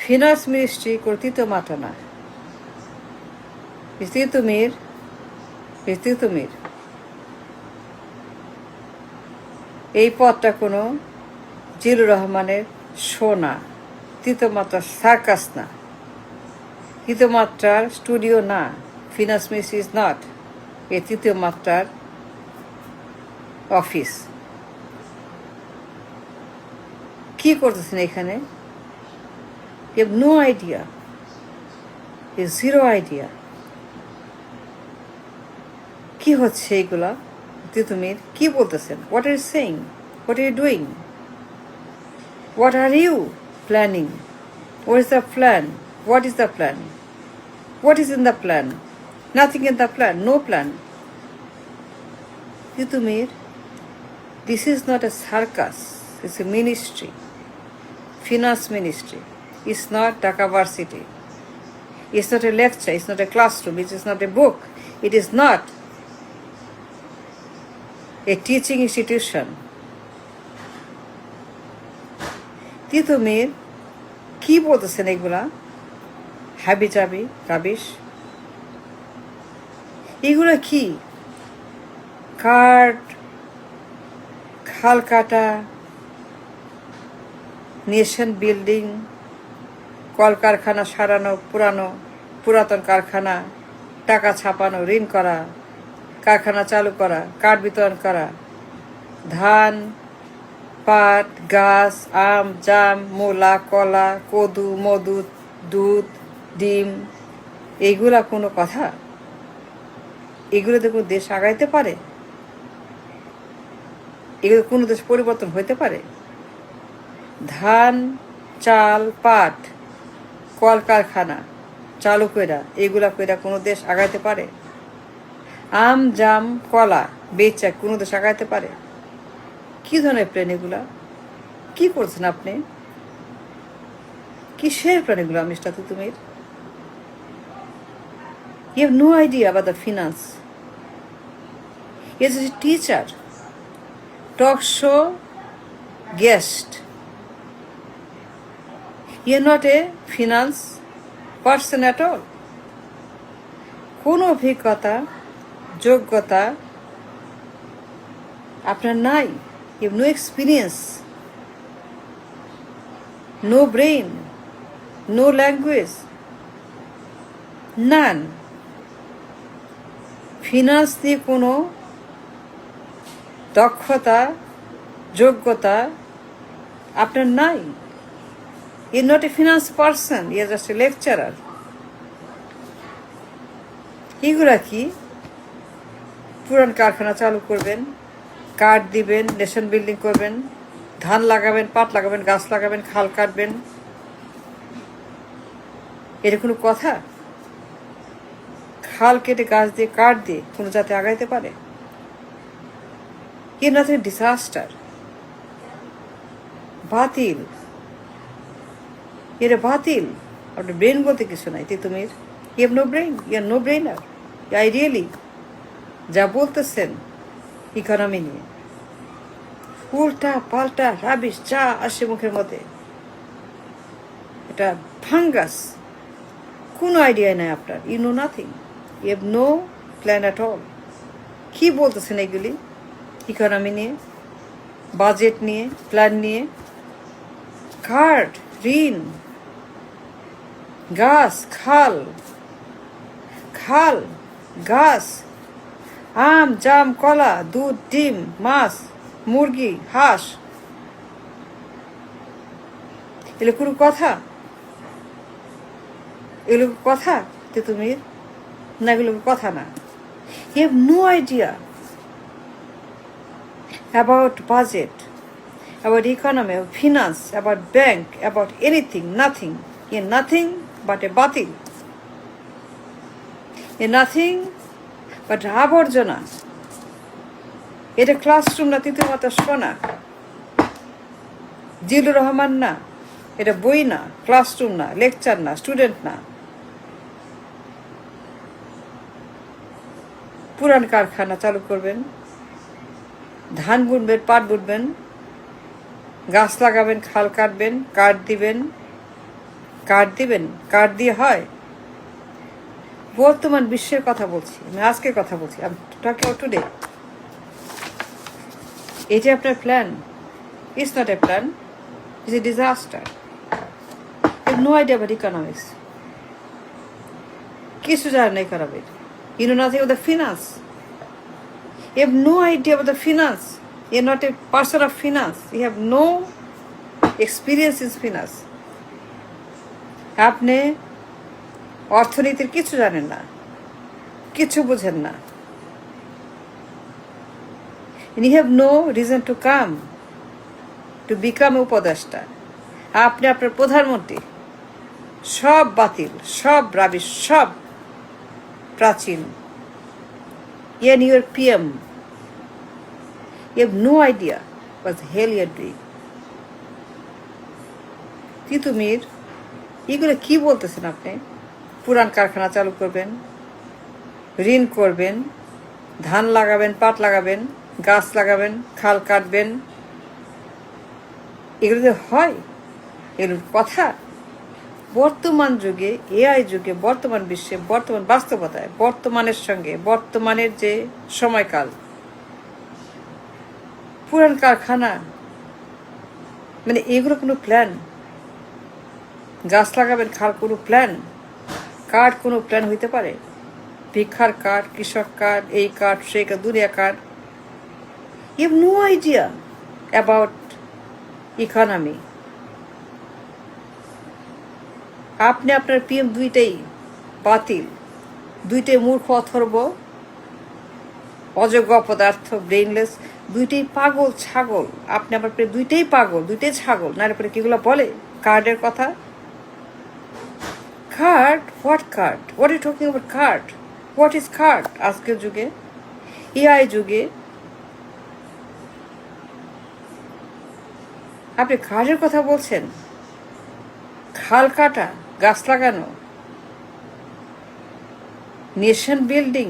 Finance ministry কর্তৃত্ব মাত্র না। তিতুমির এই পথটা কোনো জিলুর রহমানের শো না, তৃতীয় মাত্রার সার্কাস না, তৃতীয় মাত্রার স্টুডিও না। Finance ministry is not a তৃতীয় মাত্রার অফিস। কি করতেছেন এখানে? You have no idea, zero idea কি হচ্ছে এইগুলা। তিতুমির কি বলতেছেন? What are you saying? What are you doing? What are you planning? What is the plan? What is the plan? What is in the plan? Nothing in the plan, no plan. Titumir, this is not a circus, it's a ministry. Finance ministry. It's not Dhaka Varsity. It's not a lecture, it's not a classroom, it is not a book. It is not a teaching institution. Titumir কি বলতেছেন এগুলা? হাবি চাবি rubbish. এগুলো কি? কাঠ, খাল কাটা, নেশন বিল্ডিং, কলকারখানা সারানো, পুরাতন কারখানা, টাকা ছাপানো, ঋণ করা, কারখানা চালু করা, কাঠ বিতরণ করা, ধান, পাট, গাছ, আম, জাম, মূলা, কলা, কদু, মধু, দুধ, ডিম, এইগুলা কোনো কথা? এগুলোতে কোনো দেশ আগাইতে পারে? এগুলো কোনো দেশ পরিবর্তন হইতে পারে? ধান, চাল, পাট, কলকারখানা চালু কইরা, এগুলা কইরা কোনো দেশ আগাইতে পারে? আম, জাম, কলা বেচা কোনো দেশ আগাইতে পারে? কি ধরনের প্ল্যান এগুলা? কি করছেন আপনি? কিসের প্ল্যান এগুলা mister Titumir? You have no idea about the finance. He is a teacher, talk show guest. You are not a finance person at all. কোনো অভিজ্ঞতা, যোগ্যতা আপনার নাই। You have no experience, no brain, no language, none. Finance দিয়ে কোনো দক্ষতা, যোগ্যতা আপনার নাই। You not a finance person, you are just a lecturer. এগুলা কি? পুরান কারখানা চালু করবেন, কাঠ দিবেন, নেশন বিল্ডিং করবেন, ধান লাগাবেন, পাট লাগাবেন, গাছ লাগাবেন, খাল কাটবেন, এটা কোনো কথা? খাল কেটে গাছ দিয়ে কাঠ দিয়ে কোনো জাতি আগাইতে পারে? ইউ নট এ ডিসাস্টার, বাতিল। এটা বাতিল। আপনার ব্রেন বলতে কিছু নাই Titumir. You have no brain, you are no brainer. Ideally যা বলতেছেন ইকোনমি নিয়ে, উল্টা পাল্টা রাবিশ যা আসে মুখের মধ্যে, এটা ফাঙ্গাস। কোনো আইডিয়া নাই আপনার। You know nothing, you have no plan at all. কি বলতেছেন এগুলি ইকোনমি নিয়ে, বাজেট নিয়ে, প্ল্যান নিয়ে? কাঠ, ঋণ, গাছ, খাল, গাছ, আম, জাম, কলা, দুধ, ডিম, মাছ, মুরগি, হাঁস, এগুলো কোনো কথা? এগুলো কথা তিতুমির? না, এগুলো কথা না। You have no idea about budget, about economy, about finance, about bank, about anything, nothing. You're nothing but a batil. You're nothing but আবর্জনা। এটা ক্লাসরুম না, তৃতীয় মাত্রা শোনা। জিলুর রহমান না, এটা বই না, ক্লাসরুম না, লেকচার না, স্টুডেন্ট না। পুরান কারখানা চালু করবেন, ধান বুনবেন, পাট বুনবেন, গাছ লাগাবেন, খাল কাটবেন, কাঠ দিবেন, কার্ড দিবেন? কার্ড দিয়ে হয়? বর্তমান বিশ্বের কথা বলছি, আমি আজকের কথা বলছি, আমি টকিং অ্যাবাউট টুডে। এই যে আপনার plan, it's not a plan, it's a disaster. You have no idea about economics. কিছু জানেন না economic. You know nothing of the finance. You have no idea about the finance. You are not a person of finance. You have no experience in finance. আপনি অর্থনীতির কিছু জানেন না, কিছু বুঝেন না। And you have no reason to come to become a উপদেষ্টা। আপনি আপনার প্রধানমন্ত্রী সব বাতিল, সব রাবিশ, সব প্রাচীন। And your PM, you have no idea what the hell you are doing. Titumir, এগুলো কি বলতেছেন আপনি? পুরান কারখানা চালু করবেন, ঋণ করবেন, ধান লাগাবেন, পাট লাগাবেন, গাছ লাগাবেন, খাল কাটবেন, এগুলো যে হয়? এগুলোর কথা? বর্তমান যুগে, এআই যুগে, বর্তমান বিশ্বে, বর্তমান বাস্তবতায়, বর্তমানের সঙ্গে বর্তমানের যে সময়কাল, পুরান কারখানা, মানে এগুলো কোনো প্ল্যান? গাছ লাগাবেন, খাল কোনো প্ল্যান? কার্ড কোনো প্ল্যান হইতে পারে? ভিক্ষার কার্ড, কৃষক কার্ড, এই কার্ড, সেই কার্ড, দুনিয়া card. You have no idea about economy. আপনি আপনার PM দুইটাই বাতিল, দুইটাই মূর্খ, অথর্ব, অযোগ্য অপদার্থ, ব্রেইনলেস, দুইটাই পাগল, ছাগল। আপনি আমার প্রিয় দুইটাই পাগল, দুইটাই ছাগল। না পরে কিগুলো বলে কার্ডের কথা? Card? What card? What you talking about card? What is card? আজকের যুগে, এআই যুগে আপনি কার্ডের কথা বলছেন? খাল কাটা, গাছ লাগানো, nation building,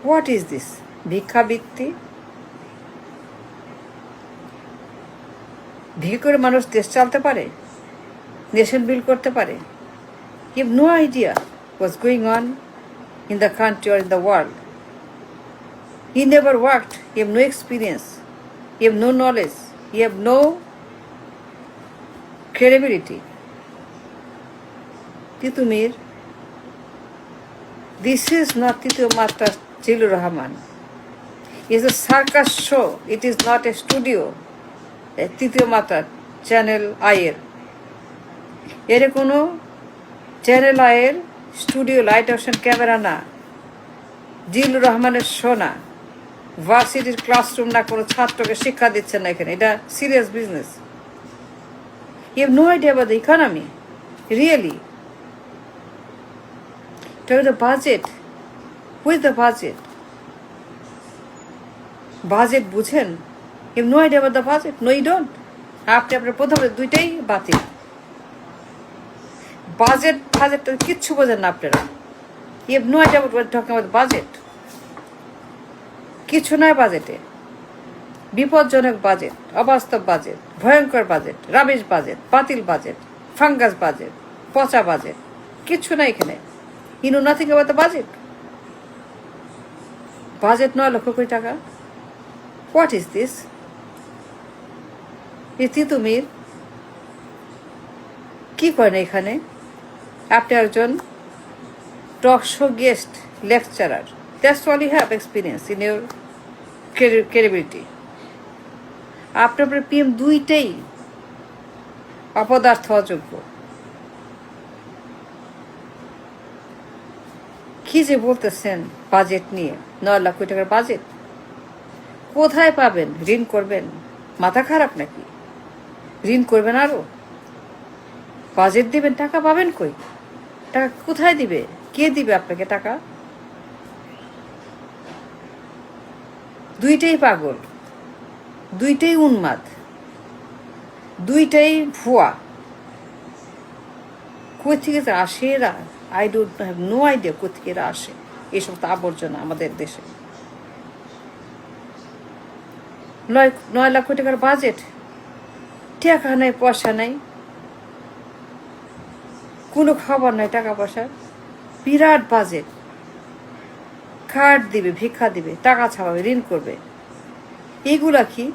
what is this? ভিক্ষাবৃত্তি? ভিক্ষা করে মানুষ দেশ চালাতে পারে? নেশন বিল্ড করতে পারে? You have no idea what's going on in the country or in the world. You never worked, you have no experience, you have no knowledge, you have no credibility. Titumir, this is not তৃতীয় মাত্রা Zillur Rahman. It is a circus show. It is not a studio. তৃতীয় মাত্রা channel আইয়ের, এর কোনো channel আইয়ের studio, light option, camera না, জিলুর রহমানের শো না, ভার্সিটির ক্লাসরুম না, কোনো ছাত্রকে শিক্ষা দিচ্ছেন না এখানে। এটা serious business. You have no idea about the economy, really. Tell the budget. Who is the budget? Budget বুঝেন? You have no idea about the budget? No, you don't. আপনি আপনার প্রথমে দুইটাই বাতিল। বাজেট বাজেট কিচ্ছু বোঝেন না আপনারা। You have no idea about what talking about budget. কিছু নয় বাজেটে। বিপজ্জনক বাজেট, অবাস্তব বাজেট, ভয়ঙ্কর বাজেট, রাবিশ বাজেট, বাতিল বাজেট, ফাঙ্গাস বাজেট, পচা বাজেট, কিচ্ছু না এখানে। You know nothing about the budget. Budget 9 lakh crore টাকা। What is this? এই তিতুমির কি করেন এখানে? আপনি একজন talk show guest, lecturer. That's all you have experience in your credibility. আপনার PM দুইটাই অপদার্থ, অযোগ্য। কি যে বলতেছেন বাজেট নিয়ে? 9 লাখ কোটি টাকার বাজেট কোথায় পাবেন? ঋণ করবেন? মাথা খারাপ নাকি? ঋণ করবেন আরো? বাজেট দিবেন, টাকা পাবেন কই? টাকা কোথায় দিবে? কে দিবে আপনাকে টাকা? দুইটাই পাগল, দুইটাই উন্মাদ, দুইটাই ভুয়া। কই থেকে যে আসে এরা? I don't have no idea কই থেকে এরা আসে। এই সমস্ত আবর্জনা আমাদের দেশে। 9 লাখ কোটি টাকার বাজেট, টাকা নাই, পয়সা নাই, কোনো খবর নাই টাকা পয়সার, বিরাট বাজেট, কার্ড দিবে, ভিক্ষা দিবে, টাকা ছাপাবে, ঋণ করবে। এগুলা কি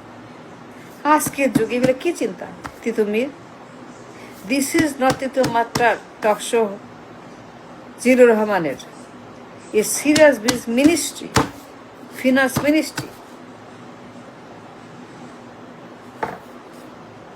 আজকের যুগে? এগুলো কি চিন্তা তিতুমির? দিস ইজ নট তিতুমাত্রার টক শো জিলুর রহমানের। A serious ministry, finance ministry.